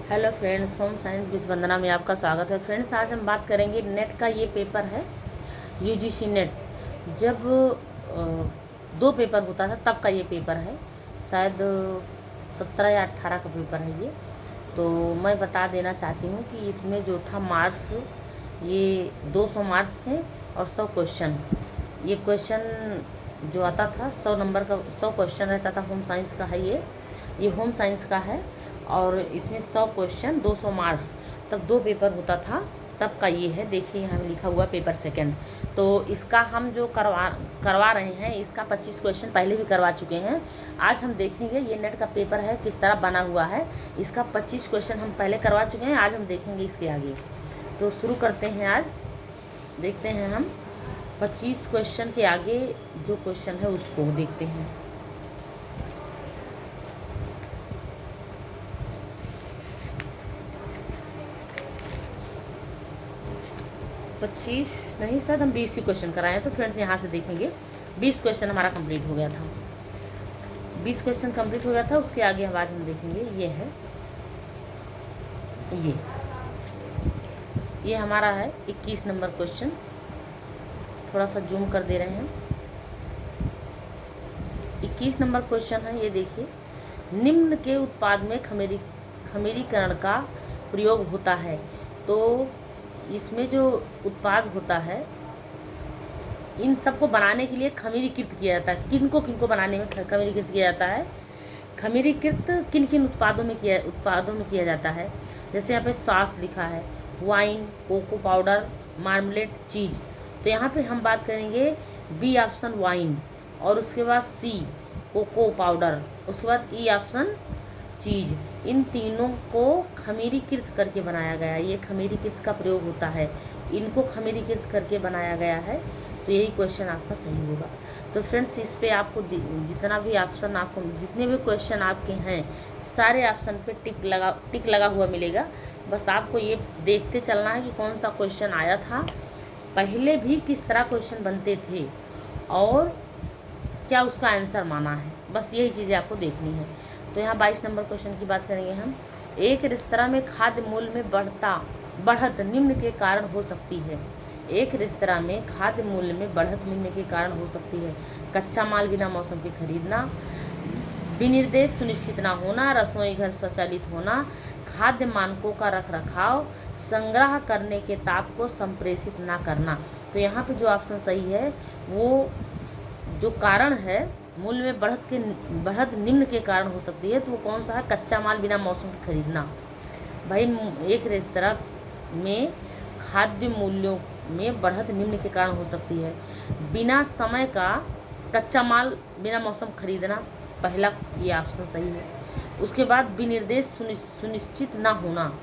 Hello friends, home science with Vandana में आपका स्वागत है। फ्रेंड्स, आज हम बात करेंगे नेट का। ये पेपर है यूजीसी नेट। जब 2 पेपर होता था तब का ये पेपर है। शायद 17 या 18 का पेपर है ये। तो मैं बता देना चाहती हूँ कि इसमें जो था मार्क्स, ये 200 मार्क्स थे और 100 क्वेश्चन। ये क्वेश्चन जो आता था 100 नंबर का 100 क्वेश्चन रहता था। होम साइंस का है ये होम साइंस का है। और इसमें 100 क्वेश्चन 200 मार्क्स, तब 2 पेपर होता था तब का ये है। देखिए यहाँ पे लिखा हुआ पेपर सेकंड। तो इसका हम जो करवा रहे हैं, इसका 25 क्वेश्चन पहले भी करवा चुके हैं। आज हम देखेंगे ये नेट का पेपर है किस तरह बना हुआ है। इसका 25 क्वेश्चन हम पहले करवा चुके हैं, आज हम देखेंगे इसके आगे। तो शुरू करते हैं। आज देखते हैं हम 25 क्वेश्चन के आगे जो क्वेश्चन है उसको देखते हैं। 25 नहीं, शायद हम 20 ही क्वेश्चन कराए हैं। तो फ्रेंड्स यहाँ से देखेंगे 20 क्वेश्चन हमारा कंप्लीट हो गया था। 20 क्वेश्चन कंप्लीट हो गया था। उसके आगे आज हम देखेंगे ये है, ये हमारा है 21 नंबर क्वेश्चन। थोड़ा सा जूम कर दे रहे हैं। 21 नंबर क्वेश्चन है, ये देखिए। निम्न के उत्पाद में खमीरीकरण का प्रयोग होता है। तो इसमें जो उत्पाद होता है, इन सबको बनाने के लिए खमीरीकृत किया जाता है। किनको किनको बनाने में खमीरीकृत किया जाता है? खमीरीकृत किन किन उत्पादों में किया जाता है? जैसे यहाँ पे सॉस लिखा है, वाइन, कोको पाउडर, मार्मलेट, चीज़। तो यहाँ पे हम बात करेंगे बी ऑप्शन वाइन, और उसके बाद सी कोको पाउडर, उसके बाद ई ऑप्शन चीज़। इन तीनों को खमीरीकृत करके बनाया गया है। ये खमीरीकृत का प्रयोग होता है, इनको खमीरीकृत करके बनाया गया है। तो यही क्वेश्चन आपका सही होगा। तो फ्रेंड्स, इस पे आपको जितना भी ऑप्शन, आपको जितने भी क्वेश्चन आपके हैं, सारे ऑप्शन पे टिक लगा हुआ मिलेगा। बस आपको ये देखते चलना है कि कौन सा क्वेश्चन आया था, पहले भी किस तरह क्वेश्चन बनते थे और क्या उसका आंसर माना है। बस यही चीज़ें आपको देखनी है। तो यहाँ 22 नंबर क्वेश्चन की बात करेंगे हम। एक रेस्तरां में खाद्य मूल्य में बढ़त निम्न के कारण हो सकती है। एक रेस्तरां में खाद्य मूल्य में बढ़त निम्न के कारण हो सकती है: कच्चा माल बिना मौसम के खरीदना, विनिर्देश सुनिश्चित न होना, रसोई घर स्वचालित होना, खाद्य मानकों का रखरखाव, संग्रह करने के ताप को संप्रेषित न करना। तो यहाँ पे जो ऑप्शन सही है, वो जो कारण है मूल्य में बढ़त निम्न के कारण हो सकती है, तो वो कौन सा है? कच्चा माल बिना मौसम के खरीदना। भाई, एक रेस्तरां में खाद्य मूल्यों में बढ़त निम्न के कारण हो सकती है: बिना समय का कच्चा माल बिना मौसम खरीदना, पहला ये ऑप्शन सही है। उसके बाद विनिर्देश सुनिश्चित ना होना,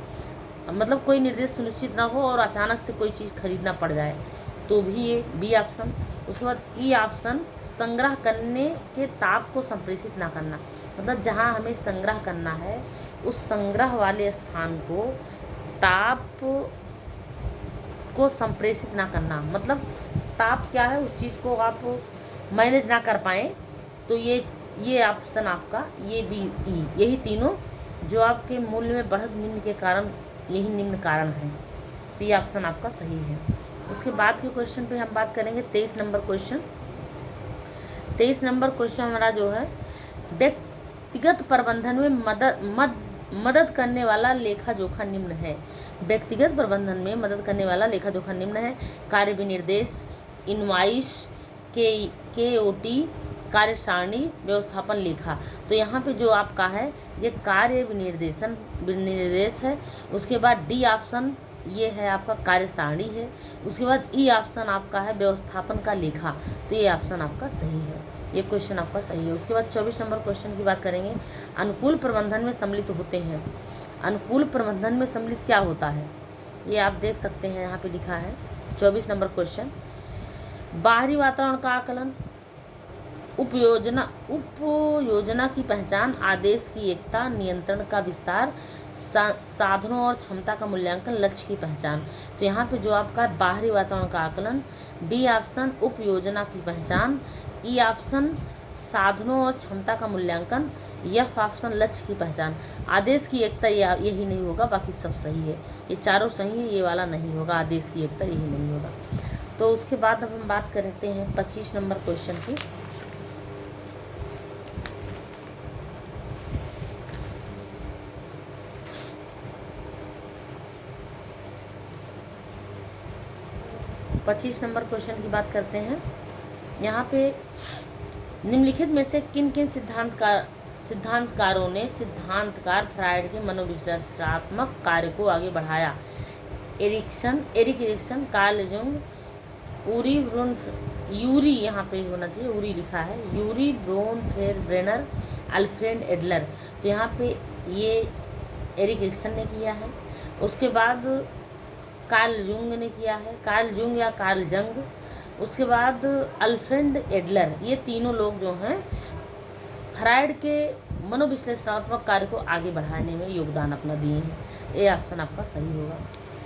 मतलब कोई निर्देश सुनिश्चित ना हो और अचानक से कोई चीज़ खरीदना पड़ जाए, तो भी ये बी ऑप्शन। उसके बाद ई ऑप्शन, संग्रह करने के ताप को संप्रेषित ना करना, मतलब जहाँ हमें संग्रह करना है उस संग्रह वाले स्थान को ताप को संप्रेषित ना करना। मतलब ताप क्या है, उस चीज़ को आप मैनेज ना कर पाएँ, तो ये ऑप्शन आपका, ये बी ई, यही तीनों जो आपके मूल्य में बढ़त निम्न के कारण, यही निम्न कारण है। तो ये ऑप्शन आपका सही है। उसके बाद के क्वेश्चन पे हम बात करेंगे 23 नंबर क्वेश्चन। 23 नंबर क्वेश्चन हमारा जो है, व्यक्तिगत प्रबंधन में मदद करने वाला लेखा जोखा निम्न है। व्यक्तिगत प्रबंधन में मदद करने वाला लेखा जोखा निम्न है: कार्य विनिर्देश, इनवॉइस, KOT, कार्य सारणी, व्यवस्थापन लेखा। तो यहाँ पे जो आपका है, ये कार्य विनिर्देश है। उसके बाद डी ऑप्शन, ये है आपका कार्य सारणी है। उसके बाद ई ऑप्शन आपका है व्यवस्थापन का लेखा। तो ये ऑप्शन आपका सही है, ये क्वेश्चन आपका सही है। उसके बाद 24 नंबर क्वेश्चन की बात करेंगे। अनुकूल प्रबंधन में सम्मिलित होते हैं। अनुकूल प्रबंधन में सम्मिलित क्या होता है, ये आप देख सकते हैं, यहाँ पे लिखा है 24 नंबर क्वेश्चन। बाहरी वातावरण का आकलन, उपयोजना की पहचान, आदेश की एकता, नियंत्रण का विस्तार, साधनों और क्षमता का मूल्यांकन, लक्ष्य की पहचान। तो यहाँ पे जो आपका बाहरी वातावरण का आकलन, बी ऑप्शन उपयोजना की पहचान, ई ऑप्शन साधनों और क्षमता का मूल्यांकन, यह ऑप्शन लक्ष्य की पहचान, आदेश की एकता, यही नहीं होगा, बाकी सब सही है। ये चारों सही है, ये वाला नहीं होगा, आदेश की एकता यही नहीं होगा। तो उसके बाद अब हम बात करते हैं 25 नंबर क्वेश्चन की। पच्चीस नंबर क्वेश्चन की बात करते हैं। यहाँ पे निम्नलिखित में से किन किन सिद्धांतकारों ने सिद्धांतकार फ्रायड के मनोविश्लेषणात्मक कार्य को आगे बढ़ाया? एरिक एरिक्सन, कार्ल जंग, यूरी, यहाँ पे होना चाहिए यूरी लिखा है, यूरी ब्रोनफेरब्रेनर, अल्फ्रेड एडलर। तो यहाँ पे ये एरिक एरिक्सन ने किया है। उसके बाद कार्ल जुंग ने किया है, कार्ल जुंग या कार्ल जंग। उसके बाद अल्फ्रेड एडलर। ये तीनों लोग जो हैं फ्रायड के मनोविश्लेषणात्मक कार्य को आगे बढ़ाने में योगदान अपना दिए हैं। ये ऑप्शन आपका सही होगा।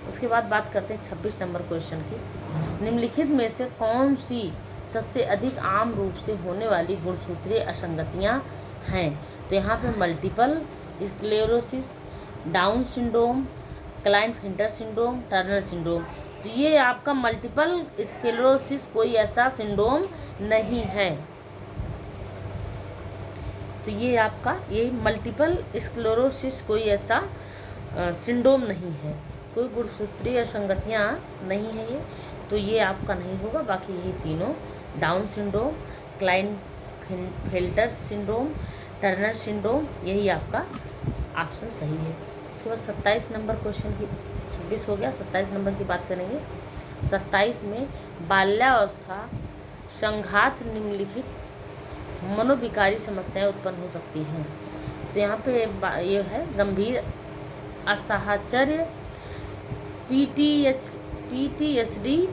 उसके बाद बात करते हैं 26 नंबर क्वेश्चन की। निम्नलिखित में से कौन सी सबसे अधिक आम रूप से होने वाली गुणसूत्रीय असंगतियाँ हैं? तो यहाँ पे multiple sclerosis, Down syndrome, Klinefelter syndrome, Turner syndrome. तो ये आपका मल्टीपल स्क्लेरोसिस कोई ऐसा सिंड्रोम नहीं है। तो ये आपका ये मल्टीपल स्क्लेरोसिस कोई ऐसा सिंड्रोम नहीं है, कोई गुणसूत्रीय असंगतियाँ नहीं है ये। तो ये आपका नहीं होगा, बाकी यही तीनों Down syndrome, Klinefelter syndrome, Turner syndrome, यही आपका ऑप्शन सही है। उसके बाद 27 नंबर क्वेश्चन की 26 हो गया, 27 नंबर की बात करेंगे। 27 में बाल्यावस्था संघात निम्नलिखित मनोविकारी समस्याएं उत्पन्न हो सकती हैं। तो यहाँ पे ये है गंभीर असहचर्य, पीटीएसडी,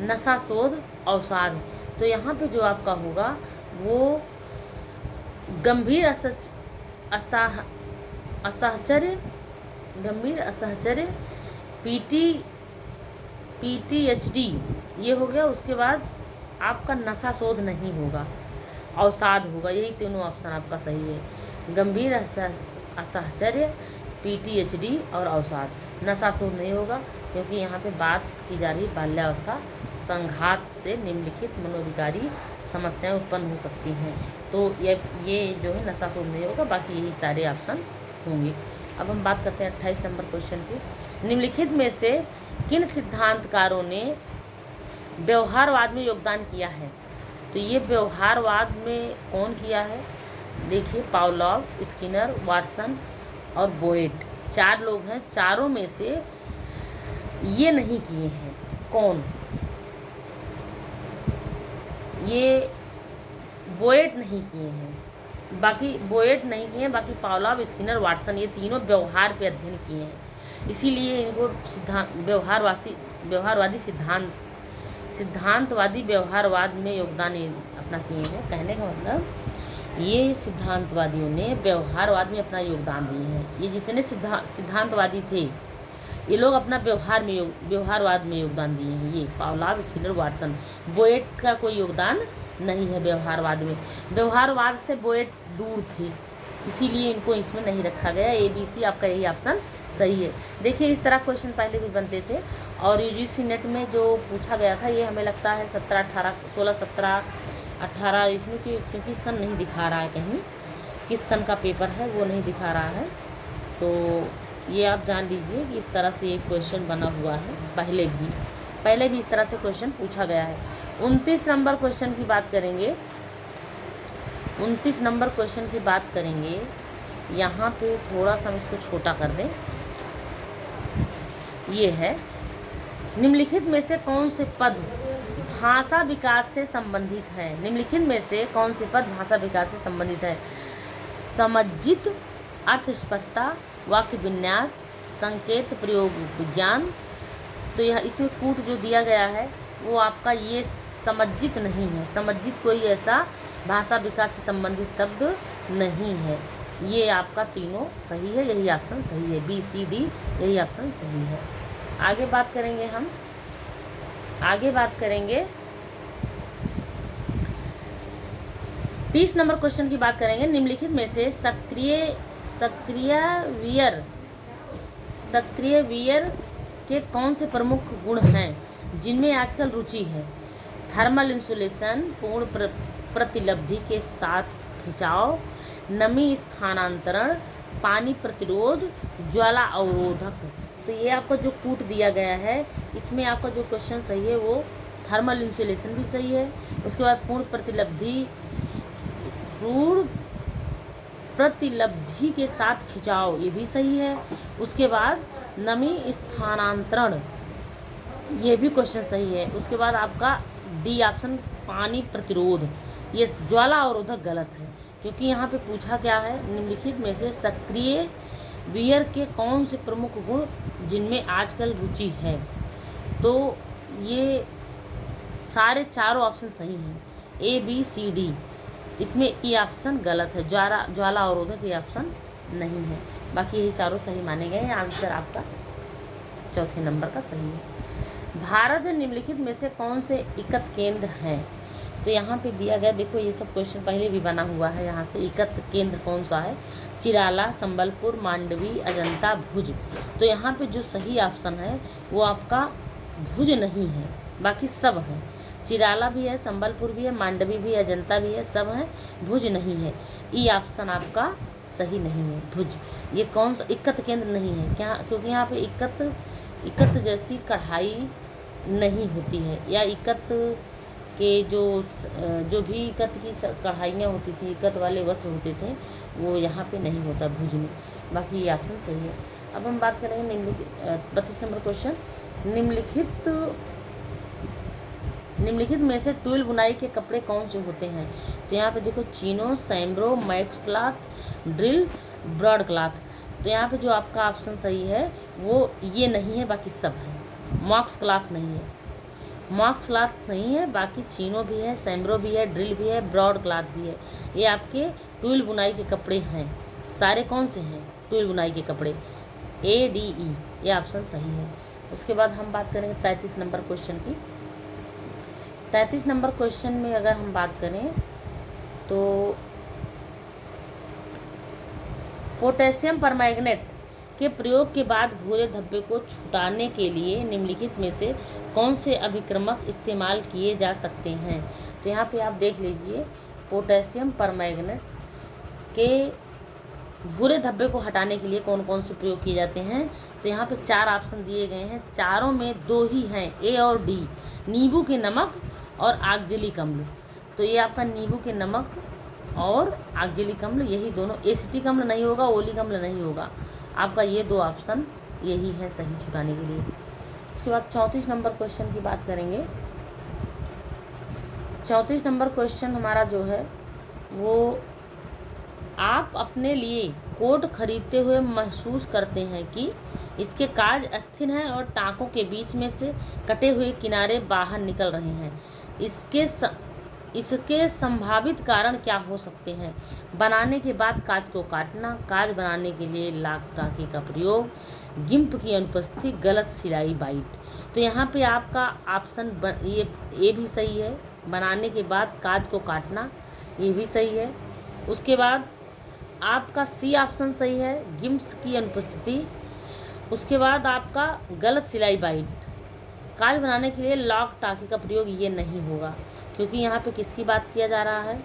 नशाशोध, अवसाद। तो यहाँ पे जो आपका होगा वो गंभीर असहचर्य, पीटीएचडी ये हो गया। उसके बाद आपका नशाशोध नहीं होगा, अवसाद होगा। यही तीनों ऑप्शन आपका सही है। गंभीर असहचर्य, पीटीएचडी और अवसाद। नशाशोध नहीं होगा, क्योंकि यहाँ पे बात की जा रही बाल्यावस्था संघात से निम्नलिखित मनोविकारी समस्याएं उत्पन्न हो सकती हैं। तो ये जो है नशाशोध नहीं होगा, बाकी यही सारे ऑप्शन होंगे। अब हम बात करते हैं 28 नंबर क्वेश्चन की। निम्नलिखित में से किन सिद्धांतकारों ने व्यवहारवाद में योगदान किया है? तो ये व्यवहारवाद में कौन किया है? देखिए, पावलोव, स्किनर, वाटसन और बोएट। 4 लोग हैं, चारों में से ये नहीं किए हैं। कौन? ये बोएट नहीं किए हैं, बाकी पावलोव, स्किनर, वाटसन ये तीनों व्यवहार पे अध्ययन किए हैं। इसीलिए इनको व्यवहारवादी सिद्धांतवादी व्यवहारवाद में योगदान अपना किए हैं। कहने का मतलब ये सिद्धांतवादियों ने व्यवहारवाद में अपना योगदान दिए हैं। ये जितने सिद्धांतवादी थे ये लोग अपना व्यवहारवाद में योगदान दिए हैं। ये पावलोव, स्किनर, वाटसन। बोएट का कोई योगदान नहीं है व्यवहारवाद में। व्यवहारवाद से बोएट दूर थे, इसीलिए इनको इसमें नहीं रखा गया। ABC आपका यही ऑप्शन सही है। देखिए, इस तरह क्वेश्चन पहले भी बनते थे और UGC नेट में जो पूछा गया था ये हमें लगता है 16, 17, 18 इसमें, क्योंकि सन नहीं दिखा रहा है कहीं, किस सन का पेपर है वो नहीं दिखा रहा है। तो ये आप जान लीजिए कि इस तरह से एक क्वेश्चन बना हुआ है। पहले भी इस तरह से क्वेश्चन पूछा गया है। 29 नंबर क्वेश्चन की बात करेंगे। 29 नंबर क्वेश्चन की बात करेंगे। यहाँ पे थोड़ा सा हम इसको छोटा कर दें। ये है, निम्नलिखित में से कौन से पद भाषा विकास से संबंधित है? निम्नलिखित में से कौन से पद भाषा विकास से संबंधित है? समज्जित, अर्थस्पष्टता, वाक्य विन्यास, संकेत प्रयोग विज्ञान। तो यह इसमें कूट जो दिया गया है वो आपका ये समज्जित नहीं है। समज्जित कोई ऐसा भाषा विकास से संबंधित शब्द नहीं है। ये आपका तीनों सही है, यही ऑप्शन सही है। BCD यही ऑप्शन सही है। आगे बात करेंगे 30 नंबर क्वेश्चन की बात करेंगे। निम्नलिखित में से सक्रिय वियर के कौन से प्रमुख गुण हैं जिनमें आजकल रुचि है? थर्मल इंसुलेशन, पूर्ण प्रतिलब्धि के साथ खिंचाव, नमी स्थानांतरण, पानी प्रतिरोध, ज्वाला अवरोधक। तो ये आपका जो कूट दिया गया है, इसमें आपका जो क्वेश्चन सही है वो थर्मल इंसुलेशन भी सही है। उसके बाद पूर्ण प्रतिलब्धि के साथ खिंचाव, ये भी सही है। उसके बाद नमी स्थानांतरण, ये भी क्वेश्चन सही है। उसके बाद आपका डी ऑप्शन पानी प्रतिरोध, ये ज्वाला अवरोधक गलत है, क्योंकि यहाँ पे पूछा क्या है, निम्नलिखित में से सक्रिय वियर के कौन से प्रमुख गुण जिनमें आजकल रुचि है। तो ये सारे चारों ऑप्शन सही हैं, ए बी सी डी। इसमें ई ऑप्शन गलत है, ज्वाला अवरोधक ये ऑप्शन नहीं है। बाकी यही चारों सही माने गए हैं। आंसर आपका चौथे नंबर का सही है। भारत में निम्नलिखित में से कौन से इकत केंद्र हैं? तो यहाँ पे दिया गया, देखो ये सब क्वेश्चन पहले भी बना हुआ है। यहाँ से इकत केंद्र कौन सा है? चिराला, संबलपुर, मांडवी, अजंता, भुज। तो यहाँ पे जो सही ऑप्शन है वो आपका भुज नहीं है, बाकी सब है। चिराला भी है, संबलपुर भी है, मांडवी भी है, अजंता भी है, सब है, भुज नहीं है। ई ऑप्शन आपका सही नहीं है, भुज। ये कौन सा इक्कत केंद्र नहीं है क्या? क्योंकि यहाँ पे इक्कत जैसी कढ़ाई नहीं होती है, या इक्कत के जो भी इक्कत की कढ़ाइयाँ होती थी, इक्कत वाले वस्त्र होते थे, वो यहाँ पे नहीं होता भुज में। बाकी ये ऑप्शन सही है। अब हम बात करेंगे निम्नलिखित 32 नंबर क्वेश्चन। निम्नलिखित में से ट्यूल बुनाई के कपड़े कौन से होते हैं? तो यहाँ पे देखो, chino, chambray, max cloth, drill, broadcloth. तो यहाँ पे जो आपका ऑप्शन सही है वो ये नहीं है, बाकी सब है। मॉक्स क्लॉथ नहीं है, मॉक्स क्लॉथ नहीं है, बाकी चीनो भी है, सैम्ब्रो भी है, ड्रिल भी है, ब्रॉड क्लॉथ भी है। ये आपके ट्यूल बुनाई के कपड़े हैं। सारे कौन से हैं ट्यूल बुनाई के कपड़े? ए डी ई, ये ऑप्शन सही है। उसके बाद हम बात करेंगे 33 नंबर क्वेश्चन की। 33 नंबर क्वेश्चन में अगर हम बात करें तो पोटेशियम परमैंगनेट के प्रयोग के बाद भूरे धब्बे को छुटाने के लिए निम्नलिखित में से कौन से अभिक्रमक इस्तेमाल किए जा सकते हैं? तो यहाँ पे आप देख लीजिए, पोटेशियम परमैंगनेट के भूरे धब्बे को हटाने के लिए कौन कौन से प्रयोग किए जाते हैं? तो यहाँ पे 4 ऑप्शन दिए गए हैं, चारों में 2 ही हैं, ए और डी। नींबू के नमक और ऑक्जेलिक अम्ल। तो ये आपका नींबू के नमक और ऑक्जेलिक अम्ल, यही दोनों। एसिटिक अम्ल नहीं होगा, ओलिक अम्ल नहीं होगा। आपका ये 2 ऑप्शन यही है सही छुटाने के लिए। उसके बाद 34 नंबर क्वेश्चन की बात करेंगे। 34 नंबर क्वेश्चन हमारा जो है वो, आप अपने लिए कोट खरीदते हुए महसूस करते हैं कि इसके काज अस्थिर हैं और टाँकों के बीच में से कटे हुए किनारे बाहर निकल रहे हैं। इसके संभावित कारण क्या हो सकते हैं? बनाने के बाद काज को काटना, काज बनाने के लिए लाख टाँकी का प्रयोग, गिम्प की अनुपस्थिति, गलत सिलाई बाइट। तो यहाँ पे आपका ऑप्शन ये भी सही है, बनाने के बाद काज को काटना, ये भी सही है। उसके बाद आपका सी ऑप्शन सही है, गिम्प्स की अनुपस्थिति। उसके बाद आपका गलत सिलाई बाइट, काज बनाने के लिए लॉक टाँकी का प्रयोग, ये नहीं होगा, क्योंकि यहाँ पे किसकी बात किया जा रहा है?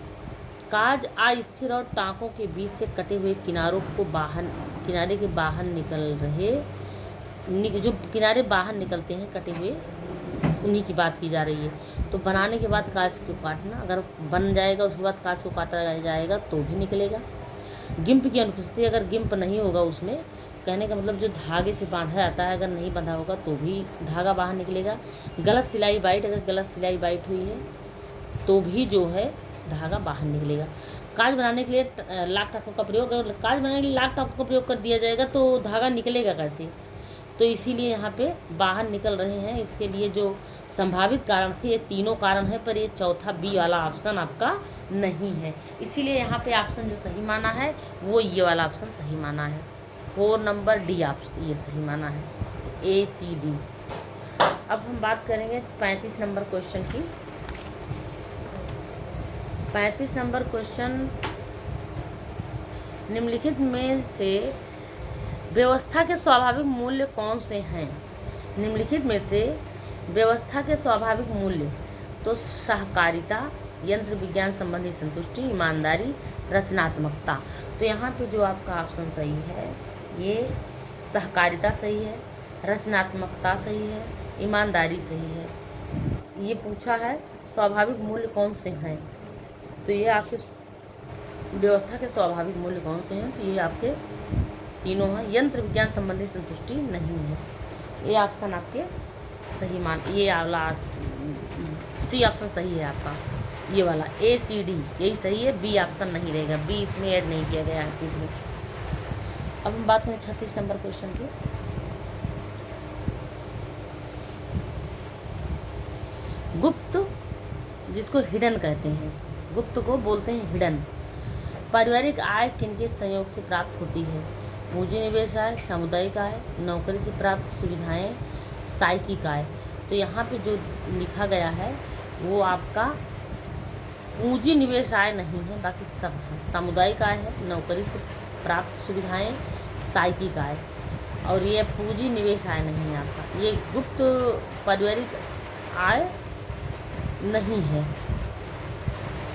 काज अस्थिर और टाँकों के बीच से कटे हुए किनारों को किनारे के बाहर निकल रहे, जो किनारे बाहर निकलते हैं कटे हुए, उन्हीं की बात की जा रही है। तो बनाने के बाद काज को काटना, अगर बन जाएगा उसके बाद काज को काटा जाएगा तो भी निकलेगा। गिम्प की अनुपस्थिति, अगर गिम्प नहीं होगा उसमें, कहने का मतलब जो धागे से बांधा जाता है, अगर नहीं बंधा होगा तो भी धागा बाहर निकलेगा। गलत सिलाई बाइट, अगर गलत सिलाई बाइट हुई है तो भी जो है धागा बाहर निकलेगा। काज बनाने के लिए लाख टाँकों का प्रयोग, अगर काज बनाने के लिए लाख टाँकों का प्रयोग कर दिया जाएगा तो धागा निकलेगा कैसे? तो इसीलिए यहाँ पे बाहर निकल रहे हैं। इसके लिए जो संभावित कारण थे, ये तीनों कारण है, पर ये चौथा बी वाला ऑप्शन आपका नहीं है। इसीलिए यहाँ पे ऑप्शन जो सही माना है वो ये वाला ऑप्शन सही माना है। 4 नंबर डी ऑप्शन ये सही माना है, ए सी डी। अब हम बात करेंगे 35 नंबर क्वेश्चन की। 35 नंबर क्वेश्चन, निम्नलिखित में से व्यवस्था के स्वाभाविक मूल्य कौन से हैं? निम्नलिखित में से व्यवस्था के स्वाभाविक मूल्य तो सहकारिता, यंत्र विज्ञान संबंधी संतुष्टि, ईमानदारी, रचनात्मकता। तो यहाँ पे जो आपका ऑप्शन सही है ये सहकारिता सही है, रचनात्मकता सही है, ईमानदारी सही है। ये पूछा है स्वाभाविक मूल्य कौन से हैं, तो ये आपके व्यवस्था के स्वाभाविक मूल्य कौन से हैं, तो ये आपके तीनों हैं। यंत्र विज्ञान संबंधी संतुष्टि नहीं है, ये ऑप्शन आपके सही मान, ये वाला सी ऑप्शन सही है आपका, ये वाला ACD यही सही है, बी ऑप्शन नहीं रहेगा, बी इसमें ऐड नहीं किया गया है कुछ भी। अब हम बात करें 36 नंबर क्वेश्चन की। गुप्त, जिसको हिडन कहते हैं, गुप्त को बोलते हैं हिडन। पारिवारिक आय किनके संयोग से प्राप्त होती है? पूंजी निवेश आय, सामुदायिक आय, नौकरी से प्राप्त सुविधाएं, साइकिक आय। तो यहाँ पे जो लिखा गया है वो आपका पूंजी निवेश आय नहीं है, बाकी सब है। सामुदायिक आय है, नौकरी से प्राप्त सुविधाएं, साइकिक आय, और ये पूंजी निवेश आय नहीं है आपका। ये गुप्त पारिवारिक आय नहीं है।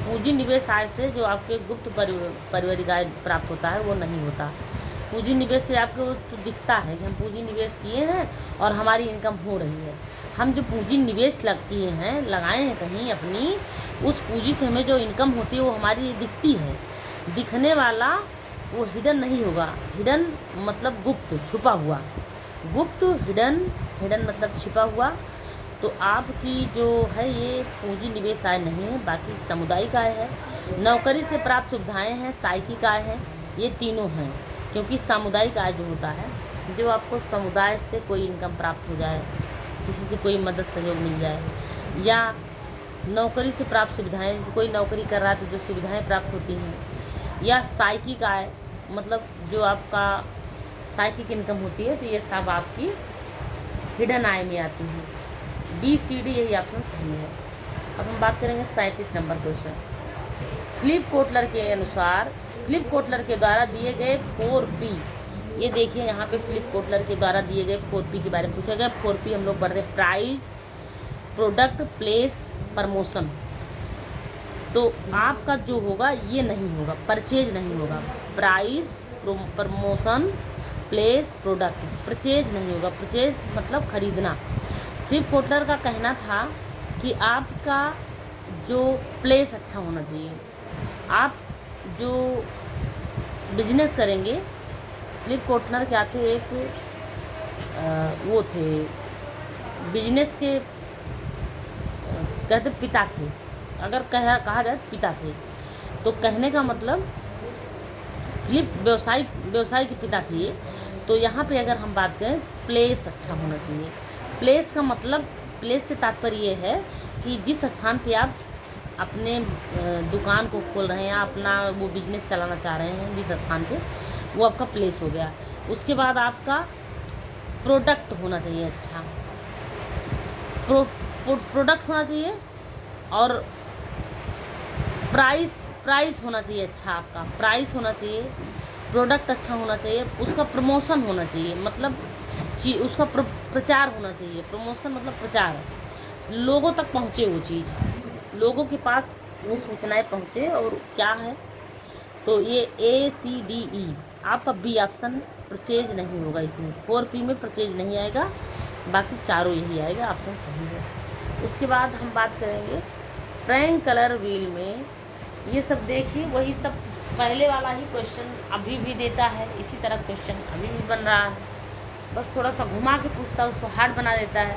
पूंजी निवेश आय से जो आपके गुप्त पारिवारिक आय प्राप्त होता है वो नहीं होता। पूंजी निवेश से आपको तो दिखता है कि हम पूंजी निवेश किए हैं और हमारी इनकम हो रही है। हम जो पूंजी निवेश किए हैं, लगाए हैं कहीं अपनी, उस पूंजी से हमें जो इनकम होती है वो हमारी दिखती है। दिखने वाला वो हिडन नहीं होगा। हिडन मतलब गुप्त, छुपा हुआ। गुप्त, हिडन मतलब छिपा हुआ। तो आपकी जो है ये पूंजी निवेश आय नहीं है, बाकी सामुदायिक आय है, नौकरी से प्राप्त सुविधाएं हैं, साइकिक आय है। ये तीनों हैं, क्योंकि सामुदायिक आय जो होता है, जो आपको समुदाय से कोई इनकम प्राप्त हो जाए, किसी से कोई मदद सहयोग मिल जाए, या नौकरी से प्राप्त सुविधाएं, कोई नौकरी कर रहा है तो जो सुविधाएं प्राप्त होती हैं, या साइकिक आय मतलब जो आपका साइकिक इनकम होती है, तो ये सब आपकी हिडन आय में आती है। BCD यही ऑप्शन सही है। अब हम बात करेंगे 37 नंबर क्वेश्चन। फिलिप कोटलर के अनुसार, फिलिप कोटलर के द्वारा दिए गए 4P, ये देखिए यहाँ पे फिलिप कोटलर के द्वारा दिए गए 4P के बारे में पूछा गया। 4P हम लोग पढ़ रहे हैं, प्राइस, प्रोडक्ट, प्लेस, प्रमोशन। तो आपका जो होगा ये नहीं होगा, परचेज नहीं होगा। Price, promotion, place, product, purchase नहीं होगा। परचेज मतलब खरीदना। फिलिप कोटलर का कहना था कि आपका जो प्लेस अच्छा होना चाहिए। आप जो बिजनेस करेंगे, फिलिप कोटलर क्या थे, एक वो थे बिजनेस के कहते पिता थे, अगर कहा जाए पिता थे, तो कहने का मतलब फिलिप व्यवसाय के पिता थे ये। तो यहाँ पे अगर हम बात करें, प्लेस अच्छा होना चाहिए। प्लेस का मतलब, प्लेस से तात्पर्य ये है कि जिस स्थान पे आप अपने दुकान को खोल रहे हैं या अपना वो बिजनेस चलाना चाह रहे हैं, जिस स्थान पे, वो आपका प्लेस हो गया। उसके बाद आपका प्रोडक्ट होना चाहिए अच्छा, प्रोडक्ट होना चाहिए, और प्राइस होना चाहिए अच्छा, आपका प्राइस होना चाहिए, प्रोडक्ट अच्छा होना चाहिए, उसका प्रमोशन होना चाहिए, मतलब उसका प्रचार होना चाहिए। प्रमोशन मतलब प्रचार, लोगों तक पहुँचे वो चीज़, लोगों के पास वो सूचनाएं पहुँचे। और क्या है, तो ये ACDE आपका बी ऑप्शन, परचेज नहीं होगा इसमें। 4P में परचेज नहीं आएगा, बाकी चारों यही आएगा, ऑप्शन सही है। उसके बाद हम बात करेंगे फ्रैंक कलर व्हील में। ये सब देखिए वही सब पहले वाला ही क्वेश्चन अभी भी देता है, इसी तरह क्वेश्चन अभी भी बन रहा है, बस थोड़ा सा घुमा के पूछता है, उसको हार्ड बना देता है।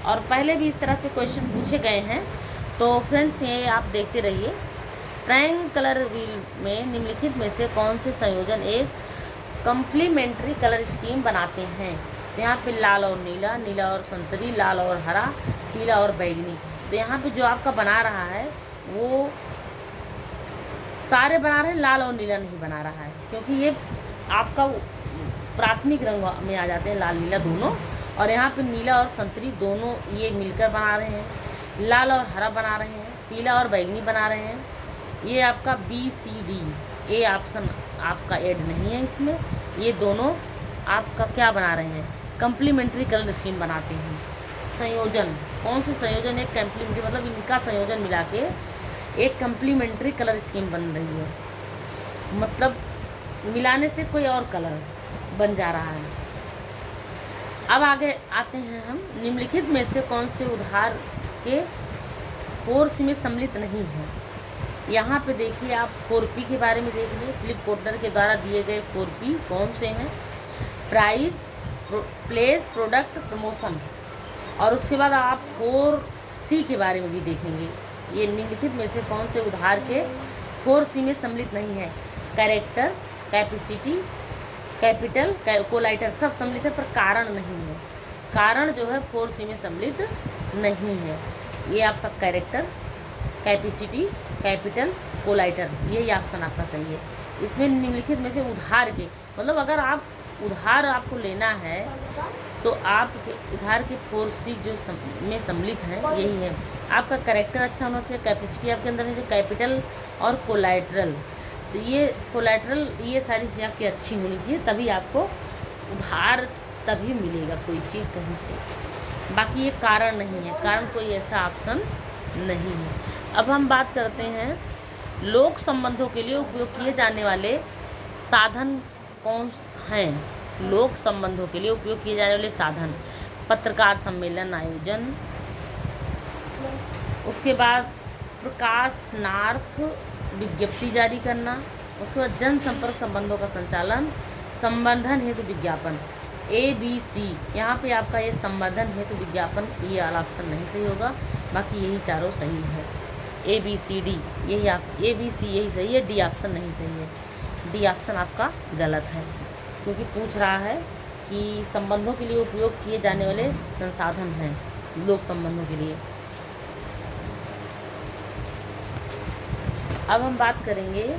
और पहले भी इस तरह से क्वेश्चन पूछे गए हैं। तो फ्रेंड्स ये आप देखते रहिए। फ्रैंक कलर व्हील में निम्नलिखित में से कौन से संयोजन एक कम्प्लीमेंट्री कलर स्कीम बनाते हैं? तो यहाँ पे लाल और नीला, नीला और संतरी, लाल और हरा, पीला और बैंगनी। तो यहाँ पे जो आपका बना रहा है वो सारे बना रहे हैं, लाल और नीला नहीं बना रहा है, क्योंकि ये आपका प्राथमिक रंग में आ जाते हैं, लाल नीला दोनों। और यहाँ पे नीला और संतरी दोनों ये मिलकर बना रहे हैं, लाल और हरा बना रहे हैं, पीला और बैंगनी बना रहे हैं, ये आपका B C D, A option आपका ऐड नहीं है इसमें। ये दोनों आपका क्या बना रहे हैं, कंप्लीमेंट्री कलर स्कीम बनाते हैं। संयोजन, कौन से संयोजन, एक कंप्लीमेंट्री मतलब इनका संयोजन मिला के एक कंप्लीमेंट्री कलर स्कीम बन रही है, मतलब मिलाने से कोई और कलर बन जा रहा है। अब आगे आते हैं हम, निम्नलिखित में से कौन से उधार के कोर्स में सम्मिलित नहीं है। यहाँ पे देखिए आप 4P के बारे में देख लीजिए, फिलिप कोटलर के द्वारा दिए गए 4P कौन से हैं, प्राइस, प्लेस, प्रोडक्ट, प्रमोशन। और उसके बाद आप 4C के बारे में भी देखेंगे। ये निम्नलिखित में से कौन से उधार के 4C में सम्मिलित नहीं है, कैरेक्टर, कैपेसिटी, कैपिटल, कोलाइटर, सब सम्मिलित है पर कारण नहीं है। कारण जो है 4C में सम्मिलित नहीं है। ये आपका कैरेक्टर, कैपेसिटी, कैपिटल, कोलाइटर, यही ऑप्शन आपका सही है। इसमें निम्नलिखित में से उधार के, मतलब अगर आप उधार आपको लेना है तो आप उधार के 4C जो में सम्मिलित हैं यही है। आपका कैरेक्टर अच्छा होना चाहिए, कैपेसिटी आपके अंदर है, जो कैपिटल और कोलाइटरल, तो ये कोलाइटरल, ये सारी चीज़ें आपकी अच्छी होनी चाहिए, तभी आपको उधार तभी मिलेगा कोई चीज़ कहीं से। बाकी ये कारण नहीं है, कारण कोई ऐसा ऑप्शन नहीं है। अब हम बात करते हैं लोक संबंधों के लिए उपयोग किए जाने वाले साधन कौन हैं। लोक संबंधों के लिए उपयोग किए जाने वाले साधन, पत्रकार सम्मेलन आयोजन, उसके बाद प्रकाशनार्थ विज्ञप्ति जारी करना, उसके बाद जनसंपर्क संबंधों का संचालन, संवर्धन हेतु विज्ञापन। ABC, यहाँ पे आपका ये संवर्धन हेतु विज्ञापन, ये वाला ऑप्शन नहीं सही होगा, बाकी यही चारों सही है। ABCD, यही आप ABC यही सही है, D ऑप्शन नहीं सही है। D ऑप्शन आपका गलत है, क्योंकि पूछ रहा है कि संबंधों के लिए उपयोग किए जाने वाले संसाधन हैं लोक संबंधों के लिए। अब हम बात करेंगे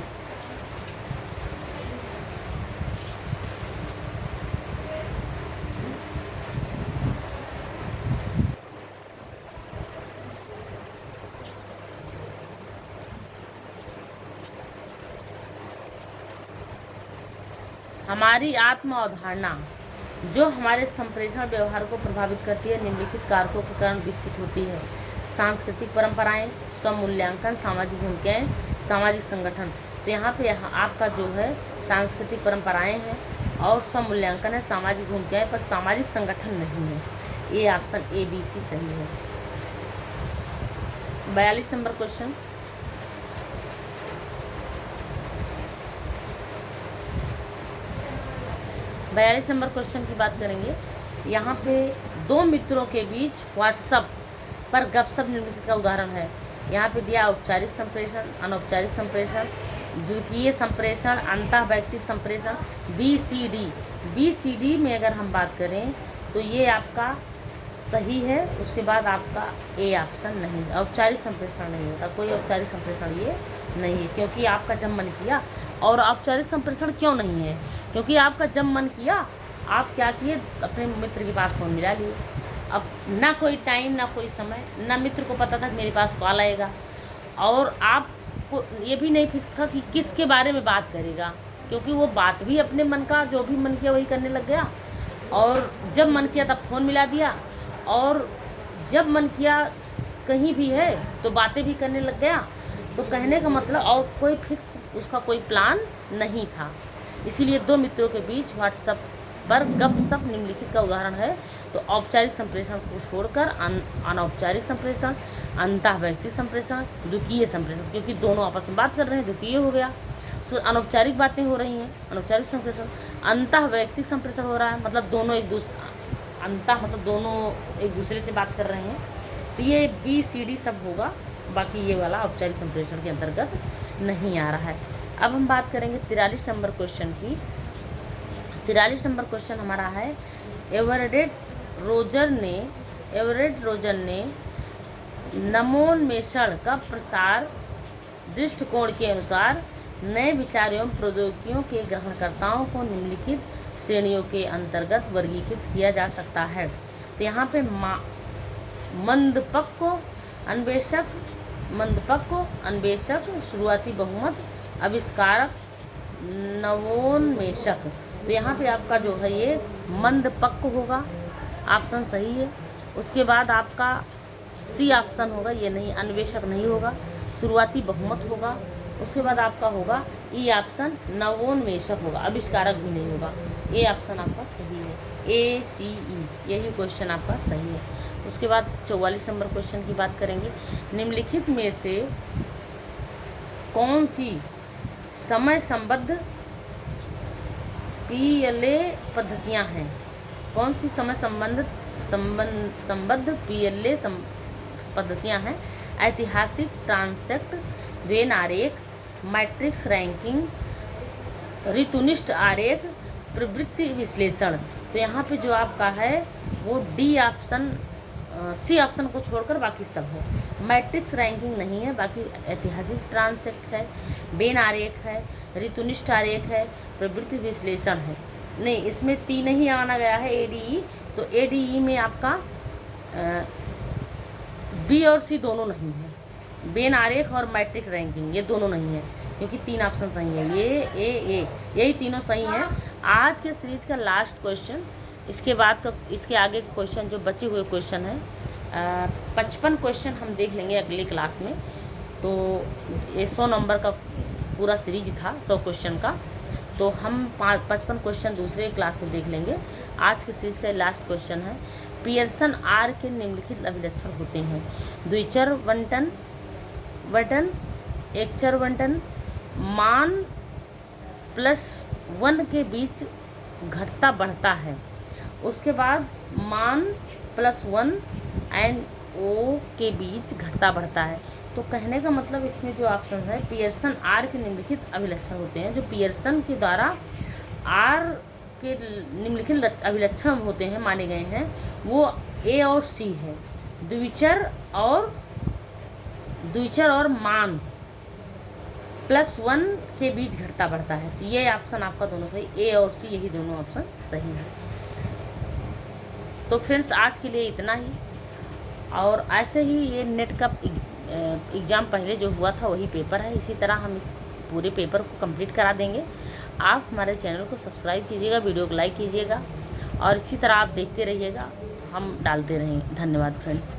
हमारी आत्म अवधारणा जो हमारे संप्रेषण व्यवहार को प्रभावित करती है, निम्नलिखित कारकों के कारण विकसित होती है। सांस्कृतिक परंपराएं, स्वमूल्यांकन, सामाजिक भूमिकाएं, सामाजिक संगठन। तो यहाँ पे आपका जो है सांस्कृतिक परंपराएं हैं और स्वमूल्यांकन है, सामाजिक भूमिकाएं, पर सामाजिक संगठन नहीं है। ये ऑप्शन ABC सही है। 42 नंबर क्वेश्चन, की बात करेंगे। यहाँ पे दो मित्रों के बीच व्हाट्सएप पर गपशप निम्नलिखित का उदाहरण है। यहाँ पे दिया औपचारिक संप्रेषण, अनौपचारिक संप्रेषण, द्वितीय संप्रेषण, अंतःवैयक्तिक संप्रेषण, BCD में अगर हम बात करें तो ये आपका सही है। उसके बाद आपका A ऑप्शन नहीं, औपचारिक संप्रेषण नहीं होता, कोई औपचारिक संप्रेषण ये नहीं है, क्योंकि आपका जब मन किया। और औपचारिक संप्रेषण क्यों नहीं है, क्योंकि आपका जब मन किया आप क्या किए, अपने मित्र के पास फ़ोन मिला लिए। अब ना कोई टाइम, ना कोई समय, ना मित्र को पता था कि मेरे पास कॉल आएगा, और आपको ये भी नहीं फिक्स था कि किसके बारे में बात करेगा, क्योंकि वो बात भी अपने मन का जो भी मन किया वही करने लग गया। और जब मन किया तब फ़ोन मिला दिया, और जब मन किया कहीं भी है तो बातें भी करने लग गया। तो कहने का मतलब, और कोई फिक्स उसका कोई प्लान नहीं था। इसीलिए दो मित्रों के बीच व्हाट्सएप पर गपशप निम्नलिखित का उदाहरण है। तो औपचारिक संप्रेषण को छोड़कर अनौपचारिक संप्रेषण, अंतःवैयक्तिक संप्रेषण, द्वितीय संप्रेषण, क्योंकि दोनों आपस में बात कर रहे हैं, द्वितीय हो गया। तो अनौपचारिक बातें हो रही हैं, अनौपचारिक संप्रेषण। अंतःवैयक्तिक संप्रेषण हो रहा है, मतलब दोनों एक दूसरे से बात कर रहे हैं। तो ये BCD सब होगा, बाकी ये वाला औपचारिक संप्रेषण के अंतर्गत नहीं आ रहा है। अब हम बात करेंगे 43 नंबर क्वेश्चन की। 43 नंबर क्वेश्चन हमारा है, एवरेट रोजर ने नवोन्मेषण का प्रसार दृष्टिकोण के अनुसार नए विचार एवं प्रौद्योगिकियों के ग्रहणकर्ताओं को निम्नलिखित श्रेणियों के अंतर्गत वर्गीकृत किया जा सकता है। तो यहाँ पे मंदपक्व, अन्वेषक, मंदपक्व, अन्वेषक, शुरुआती बहुमत, आविष्कारक, नवोन्मेषक। तो यहाँ पे आपका जो है ये मंदपक्व होगा, ऑप्शन सही है। उसके बाद आपका सी ऑप्शन होगा, ये नहीं, अन्वेषक नहीं होगा, शुरुआती बहुमत होगा। उसके बाद आपका होगा ई ऑप्शन, नवोन्मेषक होगा, आविष्कारक भी नहीं होगा। ए ऑप्शन आपका सही है, ACE, यही क्वेश्चन आपका सही है। उसके बाद 44 नंबर क्वेश्चन की बात करेंगे। निम्नलिखित में से कौन सी समय संबद्ध PLA पद्धतियां हैं? कौन सी समय संबद्ध PLA पद्धतियां हैं? ऐतिहासिक, ट्रांसेक्ट, वेन आरेख, मैट्रिक्स रैंकिंग, ऋतुनिष्ठ आरेख, प्रवृत्ति विश्लेषण। तो यहाँ पे जो आपका है वो डी ऑप्शन, सी ऑप्शन को छोड़कर बाकी सब है। मैट्रिक्स रैंकिंग नहीं है, बाकी ऐतिहासिक, ट्रांसेक्ट है, वेन आरेख है, ऋतुनिष्ठ आरेख है, प्रवृत्ति विश्लेषण है। नहीं, इसमें 3 ही आना गया है, ADE। तो ADE में आपका बी और सी दोनों नहीं है, वेन आरेख और मैट्रिक रैंकिंग ये दोनों नहीं है, क्योंकि 3 ऑप्शन सही है, ये यही तीनों सही हैं। आज के सीरीज का लास्ट क्वेश्चन, इसके बाद का, इसके आगे क्वेश्चन जो बचे हुए क्वेश्चन है 55 क्वेश्चन हम देख लेंगे अगली क्लास में। तो ये 100 नंबर का पूरा सीरीज था, 100 क्वेश्चन का, तो हम 55 क्वेश्चन दूसरे क्लास में देख लेंगे। आज के सीरीज का लास्ट क्वेश्चन है, पियर्सन आर के निम्नलिखित अभिलक्षण होते हैं? द्विचर बंटन, एकचर बंटन, मान +1 के बीच घटता बढ़ता है। उसके बाद मान +1 एंड O के बीच घटता बढ़ता है। तो कहने का मतलब इसमें जो ऑप्शन है, पियर्सन आर के निम्नलिखित अभिलक्षण होते हैं। जो पियर्सन के द्वारा आर के निम्नलिखित अभिलक्षण होते हैं, माने गए हैं, वो A और C है। द्विचर और मान +1 के बीच घटता बढ़ता है। तो ये ऑप्शन आपका दोनों सही, A और C, यही दोनों ऑप्शन सही है। तो फ्रेंड्स आज के लिए इतना ही, और ऐसे ही ये नेट का एग्ज़ाम पहले जो हुआ था वही पेपर है, इसी तरह हम इस पूरे पेपर को कंप्लीट करा देंगे। आप हमारे चैनल को सब्सक्राइब कीजिएगा, वीडियो को लाइक कीजिएगा, और इसी तरह आप देखते रहिएगा, हम डालते रहेंगे। धन्यवाद फ्रेंड्स।